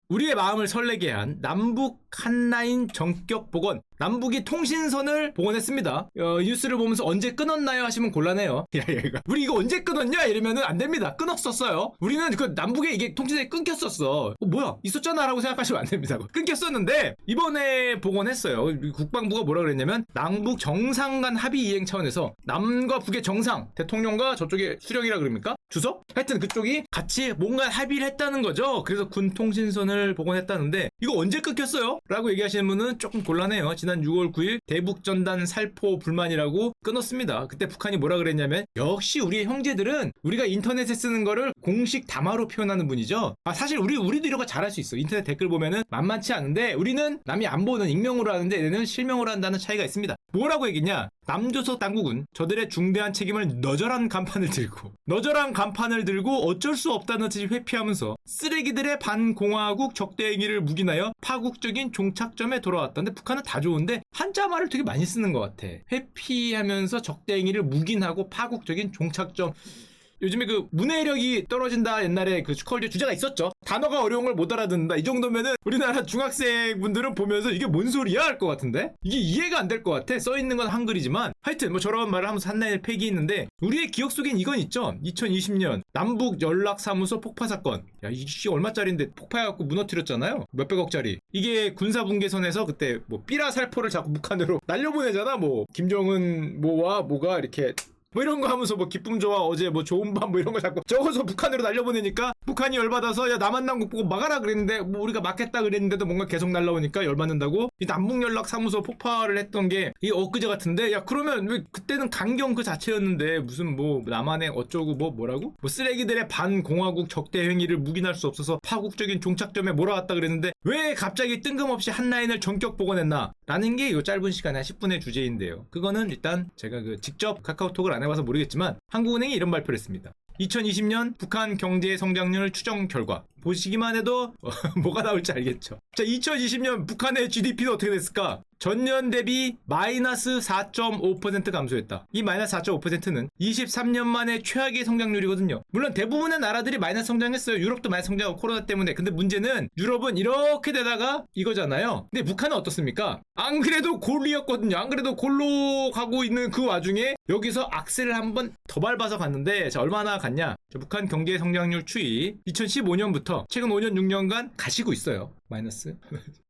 우리의 마음을 설레게 한 남북 한라인 전격 복원. 남북이 통신선을 복원했습니다. 뉴스를 보면서 언제 끊었나요? 하시면 곤란해요. 우리 이거 언제 끊었냐? 이러면은 안 됩니다. 끊었었어요. 우리는 그 남북에 이게 통신선이 끊겼었어. 뭐야? 있었잖아 라고 생각하시면 안 됩니다. 끊겼었는데 이번에 복원했어요. 국방부가 뭐라 그랬냐면 남북 정상 간 합의 이행 차원에서 남과 북의 정상, 대통령과 저쪽에 수령이라 그럽니까? 주석? 하여튼 그쪽이 같이 뭔가 합의를 했다는 거죠. 그래서 군 통신선을 복원했다는데 이거 언제 끊겼어요? 라고 얘기하시는 분은 조금 곤란해요. 지난 6월 9일 대북전단 살포 불만이라고 끊었습니다. 그때 북한이 뭐라 그랬냐면 역시 우리의 형제들은 우리가 인터넷에 쓰는 거를 공식 담화로 표현하는 분이죠. 사실 우리도 이런 거 잘할 수 있어. 인터넷 댓글 보면은 만만치 않은데 우리는 남이 안 보는 익명으로 하는데 얘는 실명으로 한다는 차이가 있습니다. 뭐라고 얘기했냐? 남조선 당국은 저들의 중대한 책임을 너절한 간판을 들고 어쩔 수 없다는 듯이 회피하면서 쓰레기들의 반공화국 적대행위를 묵인하여 파국적인 종착점에 돌아왔다는데 북한은 다 좋은데 한자말을 되게 많이 쓰는 것 같아. 회피하면서 적대행위를 묵인하고 파국적인 종착점. 요즘에 그 문해력이 떨어진다 옛날에 그 스컬즈 주제가 있었죠. 단어가 어려운 걸 못 알아듣는다. 이 정도면은 우리나라 중학생분들은 보면서 이게 뭔 소리야 할 것 같은데 이게 이해가 안 될 것 같아. 써있는 건 한글이지만 하여튼 뭐 저런 말을 하면서 한라인을 폐기했는데 우리의 기억 속엔 이건 있죠. 2020년 남북 연락사무소 폭파 사건. 야 이게 얼마짜리인데 폭파해갖고 무너뜨렸잖아요. 몇백억짜리. 이게 군사분계선에서 그때 뭐 삐라 살포를 자꾸 북한으로 날려보내잖아. 뭐 김정은 뭐와 뭐가 이렇게 뭐 이런 거 하면서 뭐 기쁨 좋아 어제 뭐 좋은 밤 뭐 이런 거 자꾸 적어서 북한으로 날려보내니까 북한이 열받아서 야 남한 당국 보고 막아라 그랬는데 뭐 우리가 막겠다 그랬는데도 뭔가 계속 날라오니까 열받는다고 이 남북연락사무소 폭파를 했던 게 이 엊그제 같은데 야 그러면 왜 그때는 강경 그 자체였는데 무슨 뭐 남한의 어쩌고 뭐라고? 뭐 쓰레기들의 반공화국 적대 행위를 묵인할 수 없어서 파국적인 종착점에 몰아왔다 그랬는데 왜 갑자기 뜬금없이 한라인을 전격 복원했나? 라는 게 이 짧은 시간에 한 10분의 주제인데요. 그거는 일단 제가 그 직접 카카오톡을 안 해봐서 모르겠지만 한국은행이 이런 발표를 했습니다. 2020년 북한 경제 성장률 추정 결과 보시기만 해도 뭐가 나올지 알겠죠. 자, 2020년 북한의 GDP는 어떻게 됐을까? 전년 대비 마이너스 4.5% 감소했다. 이 마이너스 4.5%는 23년 만에 최악의 성장률이거든요. 물론 대부분의 나라들이 마이너스 성장했어요. 유럽도 마이너스 성장하고 코로나 때문에. 근데 문제는 유럽은 이렇게 되다가 이거잖아요. 근데 북한은 어떻습니까? 안 그래도 골이었거든요. 안 그래도 골로 가고 있는 그 와중에 여기서 악셀을 한번 더 밟아서 갔는데 자, 얼마나 갔냐? 자, 북한 경제 성장률 추이 2015년부터 최근 5년 6년간 가시고 있어요. 마이너스.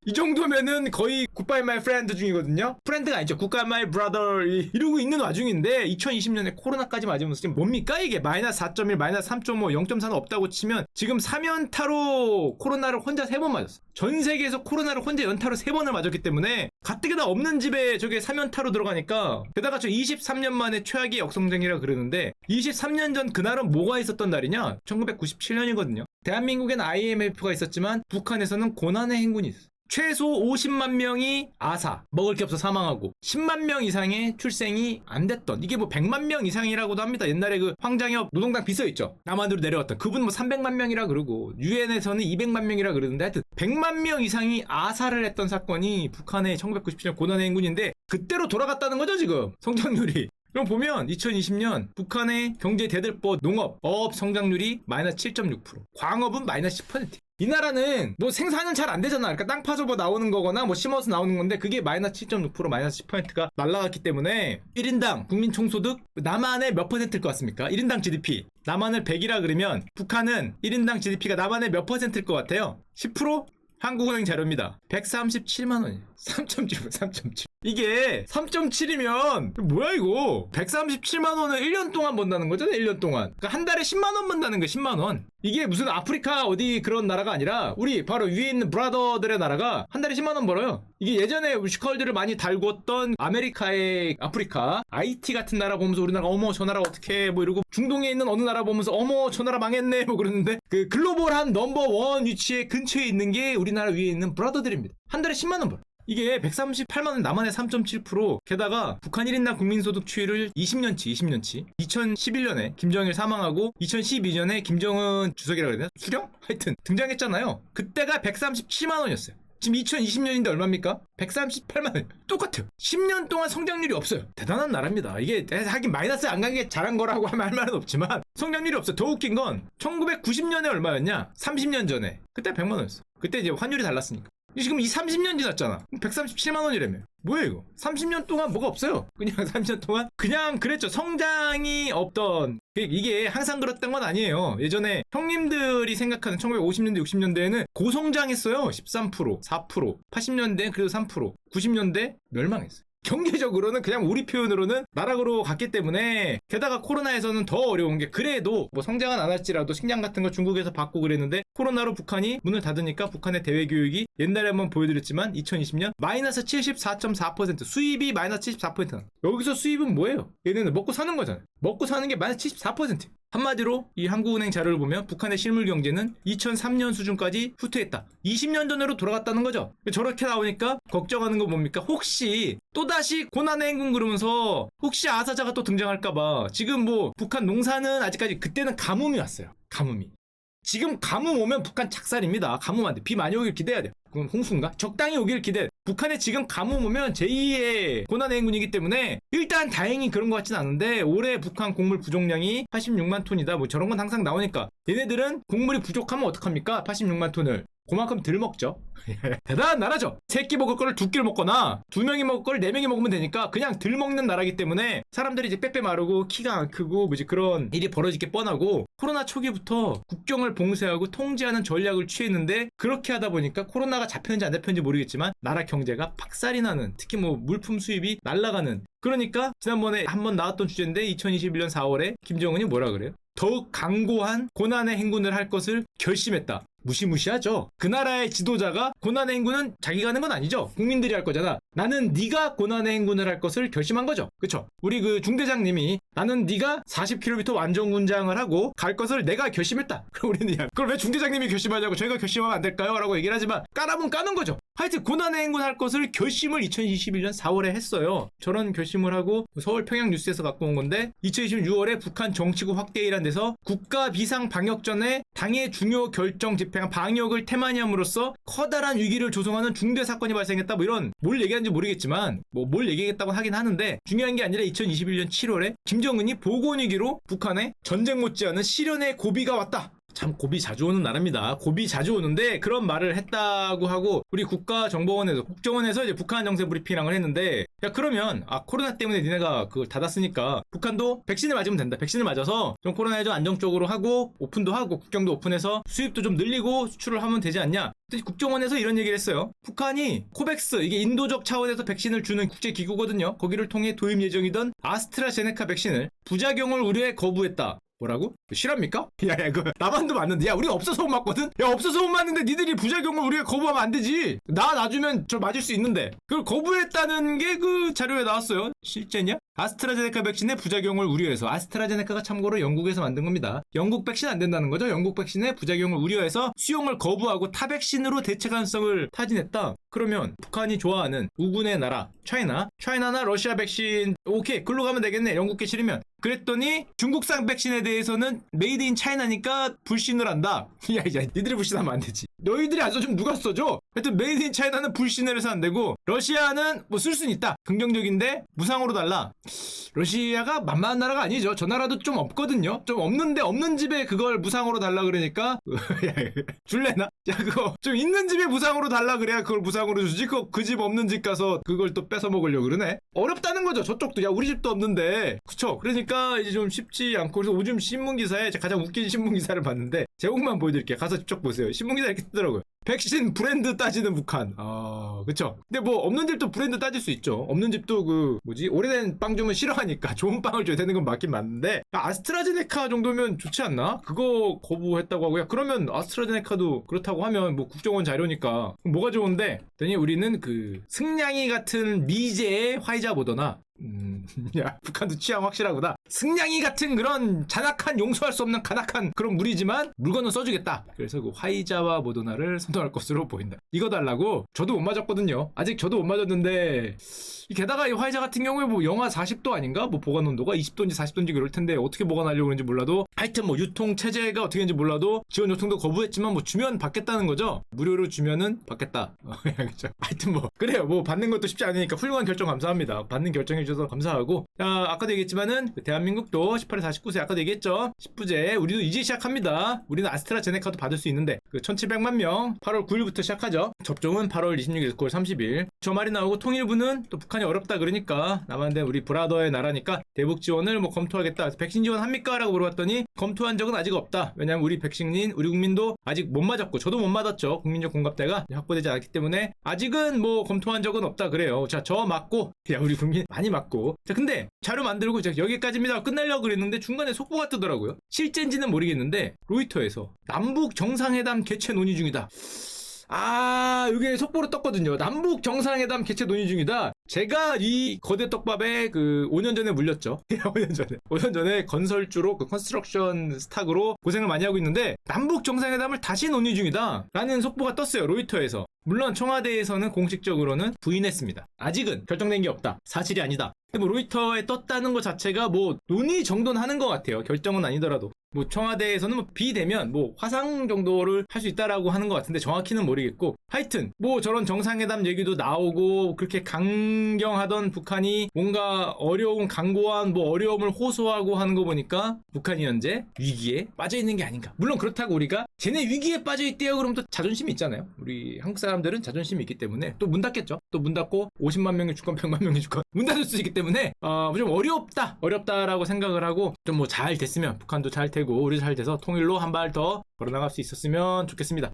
이 정도면은 거의 Goodbye My Friend 중이거든요. 프렌드가 아니죠. Goodbye My Brother 이러고 있는 와중인데 2020년에 코로나까지 맞으면서 지금 뭡니까 이게? 마이너스 4.1, 마이너스 3.5, 0.4는 없다고 치면 지금 3연타로 코로나를 혼자 3번 맞았어. 전 세계에서 코로나를 혼자 연타로 3번을 맞았기 때문에 가뜩이나 없는 집에 저게 3연타로 들어가니까 게다가 저 23년 만에 최악의 역성장이라 그러는데 23년 전 그날은 뭐가 있었던 날이냐? 1997년이거든요. 대한민국엔 IMF가 있었지만 북한에서는 고난의 행군이 있었어. 최소 50만 명이 아사, 먹을 게 없어 사망하고 10만 명 이상의 출생이 안 됐던 이게 뭐 100만 명 이상이라고도 합니다. 옛날에 그 황장엽 노동당 비서 있죠. 남한으로 내려왔던 그분 뭐 300만 명이라 그러고 유엔에서는 200만 명이라 그러는데 하여튼 100만 명 이상이 아사를 했던 사건이 북한의 1997년 고난의 행군인데 그때로 돌아갔다는 거죠 지금 성장률이. 그럼 보면 2020년 북한의 경제 대들보 농업, 어업 성장률이 마이너스 7.6%, 광업은 마이너스 10%. 이 나라는 뭐 생산은 잘 안 되잖아. 그러니까 땅 파서 뭐 나오는 거거나 뭐 심어서 나오는 건데 그게 마이너스 7.6%, 마이너스 10%가 날라갔기 때문에 1인당 국민 총소득 남한의 몇 %일 것 같습니까? 1인당 GDP. 남한을 100이라 그러면 북한은 1인당 GDP가 남한의 몇 %일 것 같아요? 10%? 한국은행 자료입니다. 137만 원이에요. 3.7. 이게 3.7이면 뭐야 이거? 137만 원을 1년 동안 번다는 거잖아. 1년 동안. 그러니까 한 달에 10만 원 번다는 거야. 10만 원. 이게 무슨 아프리카 어디 그런 나라가 아니라 우리 바로 위에 있는 브라더들의 나라가 한 달에 10만 원 벌어요. 이게 예전에 뮤지컬들을 많이 달궜던 아메리카의 아프리카 IT 같은 나라 보면서 우리나라가 어머 저 나라 어떻게 뭐 이러고 중동에 있는 어느 나라 보면서 어머 저 나라 망했네 뭐 그러는데 그 글로벌한 넘버원 위치에 근처에 있는 게 우리나라 위에 있는 브라더들입니다. 한 달에 10만 원 벌어. 이게 138만 원 남한의 3.7% 게다가 북한 1인당 국민소득 추이를 20년치 2011년에 김정일 사망하고 2012년에 김정은 주석이라고 그래야 되나? 수령? 하여튼 등장했잖아요. 그때가 137만 원이었어요. 지금 2020년인데 얼마입니까? 138만 원. 똑같아요. 10년 동안 성장률이 없어요. 대단한 나라입니다. 이게 하긴 마이너스 안 간 게 잘한 거라고 하면 할 말은 없지만 성장률이 없어요. 더 웃긴 건 1990년에 얼마였냐? 30년 전에. 그때 100만 원이었어. 그때 이제 환율이 달랐으니까. 지금 이 30년 지났잖아. 137만 원이라며. 뭐야 이거? 30년 동안 뭐가 없어요. 그냥 30년 동안 그냥 그랬죠. 성장이 없던. 이게 항상 그랬던 건 아니에요. 예전에 형님들이 생각하는 1950년대 60년대에는 고성장했어요. 13%, 4%, 80년대엔 그래도 3%, 90년대 멸망했어요. 경제적으로는 그냥 우리 표현으로는 나락으로 갔기 때문에, 게다가 코로나에서는 더 어려운 게, 그래도 뭐 성장은 안 할지라도 식량 같은 거 중국에서 받고 그랬는데 코로나로 북한이 문을 닫으니까 북한의 대외 교육이 옛날에 한번 보여드렸지만 2020년 마이너스 74.4%, 수입이 마이너스 74%. 여기서 수입은 뭐예요? 얘네는 먹고 사는 거잖아요. 먹고 사는 게 마이너스 74%. 한마디로 이 한국은행 자료를 보면 북한의 실물 경제는 2003년 수준까지 후퇴했다. 20년 전으로 돌아갔다는 거죠. 저렇게 나오니까 걱정하는 거 뭡니까? 혹시 또다시 고난의 행군 그러면서 혹시 아사자가 또 등장할까봐. 지금 뭐 북한 농사는 아직까지, 그때는 가뭄이 왔어요. 가뭄이. 지금 가뭄 오면 북한 착살입니다. 가뭄 안 돼. 비 많이 오길 기대해야 돼. 그럼 홍수인가? 적당히 오길 기대해. 북한에 지금 가뭄 오면 제2의 고난의 행군이기 때문에 일단 다행히 그런 것 같진 않은데, 올해 북한 곡물 부족량이 86만 톤이다. 뭐 저런 건 항상 나오니까. 얘네들은 곡물이 부족하면 어떡합니까? 86만 톤을. 그만큼 덜 먹죠. 대단한 나라죠. 3끼 먹을 거를 2끼를 먹거나 2명이 먹을 거를 4명이 먹으면 되니까 그냥 덜 먹는 나라기 때문에 사람들이 이제 빼빼 마르고 키가 안 크고 뭐지 그런 일이 벌어질 게 뻔하고, 코로나 초기부터 국경을 봉쇄하고 통제하는 전략을 취했는데, 그렇게 하다 보니까 코로나가 잡혔는지 안 잡혔는지 모르겠지만 나라 경제가 박살이 나는, 특히 뭐 물품 수입이 날아가는. 그러니까 지난번에 한번 나왔던 주제인데 2021년 4월에 김정은이 뭐라 그래요? 더욱 강고한 고난의 행군을 할 것을 결심했다. 무시무시하죠. 그 나라의 지도자가 고난의 행군은 자기가 하는 건 아니죠. 국민들이 할 거잖아. 나는 네가 고난의 행군을 할 것을 결심한 거죠. 그쵸? 우리 그 중대장님이 나는 네가 40km 완전군장을 하고 갈 것을 내가 결심했다. 그럼 우리는 야, 그걸 왜 중대장님이 결심하냐고, 저희가 결심하면 안 될까요? 라고 얘기를 하지만 까라면 까는 거죠. 하여튼 고난의 행군 할 것을 결심을 2021년 4월에 했어요. 저런 결심을 하고 서울 평양 뉴스에서 갖고 온 건데, 2026월에 북한 정치국 확대이란 데서 국가 비상 방역 전에 당의 중요 결정 집행 방역을 태만함으로써 커다란 위기를 조성하는 중대 사건이 발생했다. 뭐 이런 뭘 얘기하는지 모르겠지만 뭐 뭘 얘기했다고 하긴 하는데, 중요한 게 아니라 2021년 7월에 김정은이 보건위기로 북한에 전쟁 못지않은 실현의 고비가 왔다. 참 고비 자주 오는 나라입니다. 고비 자주 오는데 그런 말을 했다고 하고, 우리 국가정보원에서 국정원에서 이제 북한 정세 브리핑을 했는데, 야 그러면 코로나 때문에 니네가 그걸 닫았으니까 북한도 백신을 맞으면 된다. 백신을 맞아서 좀 코로나에 좀 안정적으로 하고 오픈도 하고 국경도 오픈해서 수입도 좀 늘리고 수출을 하면 되지 않냐. 국정원에서 이런 얘기를 했어요. 북한이 코백스, 이게 인도적 차원에서 백신을 주는 국제기구거든요. 거기를 통해 도입 예정이던 아스트라제네카 백신을 부작용을 우려해 거부했다. 뭐라고? 실합니까? 야, 그거 나만도 맞는데. 야, 우리가 없어서 못 맞거든? 야, 없어서 못 맞는데 니들이 부작용을 우리가 거부하면 안 되지. 나 놔주면 저 맞을 수 있는데. 그걸 거부했다는 게 그 자료에 나왔어요. 실제냐? 아스트라제네카 백신의 부작용을 우려해서. 아스트라제네카가 참고로 영국에서 만든 겁니다. 영국 백신 안 된다는 거죠. 영국 백신의 부작용을 우려해서 수용을 거부하고 타 백신으로 대체 가능성을 타진했다. 그러면 북한이 좋아하는 우군의 나라 차이나나 러시아 백신 오케이 글로 가면 되겠네. 영국계 싫으면. 그랬더니 중국산 백신에 대해서는 메이드 인 차이나니까 불신을 한다. 야 니들이 불신하면 안 되지. 너희들이 안 써주면 누가 써줘? 하여튼 메이드 인 차이나는 불신을 해서 안 되고, 러시아는 뭐 쓸 수는 있다. 긍정적인데 무상으로 달라. 러시아가 만만한 나라가 아니죠. 저 나라도 좀 없거든요. 좀 없는데 없는 집에 그걸 무상으로 달라 그러니까 줄래나? 야 그거 좀 있는 집에 무상으로 달라 그래야 그걸 무상으로 주지. 그 집 없는 집 가서 그걸 또 뺏어 먹으려고 그러네. 어렵다는 거죠. 저쪽도. 야 우리 집도 없는데. 그쵸? 그러니까 이제 좀 쉽지 않고. 그래서 요즘 신문기사에 가장 웃긴 신문기사를 봤는데 제목만 보여드릴게요. 가서 직접 보세요. 신문기사 이렇게 뜨더라고요. 백신 브랜드 따지는 북한. 그쵸? 근데 뭐 없는 집도 브랜드 따질 수 있죠. 없는 집도 그 뭐지 오래된 빵 주면 싫어하니까 좋은 빵을 줘야 되는 건 맞긴 맞는데, 아스트라제네카 정도면 좋지 않나? 그거 거부했다고 하고. 야 그러면 아스트라제네카도 그렇다고 하면 뭐 국정원 자료니까 뭐가 좋은데, 그랬더니 우리는 그 승냥이 같은 미제의 화이자 모더나. 야 북한도 취향 확실하구나. 승냥이 같은 그런 잔악한, 용서할 수 없는 간악한 그런 물이지만 물건은 써주겠다. 그래서 그 화이자와 모더나를 선택할 것으로 보인다. 이거 달라고. 저도 못 맞았거든요. 아직 저도 못 맞았는데, 게다가 이 화이자 같은 경우에 뭐 영하 40도 아닌가? 뭐 보관 온도가 20도인지 40도인지 그럴 텐데 어떻게 보관하려고 그러는지 몰라도, 하여튼 뭐 유통 체제가 어떻게 되는지 몰라도 지원 요청도 거부했지만 뭐 주면 받겠다는 거죠. 무료로 주면은 받겠다. 그렇죠. 하여튼 뭐 그래요. 뭐 받는 것도 쉽지 않으니까 훌륭한 결정 감사합니다. 받는 결정해 시청해주셔서 감사하고, 자, 아까도 얘기했지만은 대한민국도 18에서 49세 아까도 얘기했죠. 10부제 우리도 이제 시작합니다. 우리는 아스트라제네카도 받을 수 있는데 그 1700만 명 8월 9일부터 시작하죠. 접종은 8월 26일에서 9월 30일. 저 말이 나오고, 통일부는 또 북한이 어렵다 그러니까 남한데 우리 브라더의 나라니까 대북 지원을 뭐 검토하겠다. 그래서 백신 지원합니까? 라고 물어봤더니 검토한 적은 아직 없다. 왜냐면 우리 백신인 우리 국민도 아직 못 맞았고 저도 못 맞았죠. 국민적 공감대가 확보되지 않았기 때문에 아직은 뭐 검토한 적은 없다 그래요. 자, 저 맞고, 야, 우리 국민 많이 맞고. 자, 근데 자료 만들고 제가 여기까지입니다 끝내려고 그랬는데 중간에 속보가 뜨더라고요. 실제인지는 모르겠는데 로이터에서 남북 정상회담 개최 논의 중이다. 아, 이게 속보로 떴거든요. 남북 정상회담 개최 논의 중이다. 제가 이 거대 떡밥에 그 5년 전에 물렸죠. 5년 전에 건설주로 그 컨스트럭션 스탁으로 고생을 많이 하고 있는데 남북 정상회담을 다시 논의 중이다 라는 속보가 떴어요. 로이터에서. 물론 청와대에서는 공식적으로는 부인했습니다. 아직은 결정된 게 없다. 사실이 아니다. 근데 뭐 로이터에 떴다는 것 자체가 뭐 논의 정도는 하는 것 같아요. 결정은 아니더라도. 뭐 청와대에서는 뭐 비대면 뭐 화상 정도를 할 수 있다라고 하는 것 같은데 정확히는 모르겠고, 하여튼 뭐 저런 정상회담 얘기도 나오고 그렇게 강경하던 북한이 뭔가 어려운 강고한 뭐 어려움을 호소하고 하는 거 보니까 북한이 현재 위기에 빠져 있는 게 아닌가. 물론 그렇다고 우리가 쟤네 위기에 빠져 있대요 그럼 또 자존심이 있잖아요. 우리 한국 사람들은 자존심이 있기 때문에 또 문 닫겠죠. 또 문 닫고 50만 명의 주권 100만 명의 주권 문 닫을 수 있기 때문에 좀 어렵다라고 생각을 하고, 좀 뭐 잘 됐으면 북한도 잘 되고 우리 잘 돼서 통일로 한 발 더 걸어나갈 수 있었으면 좋겠습니다.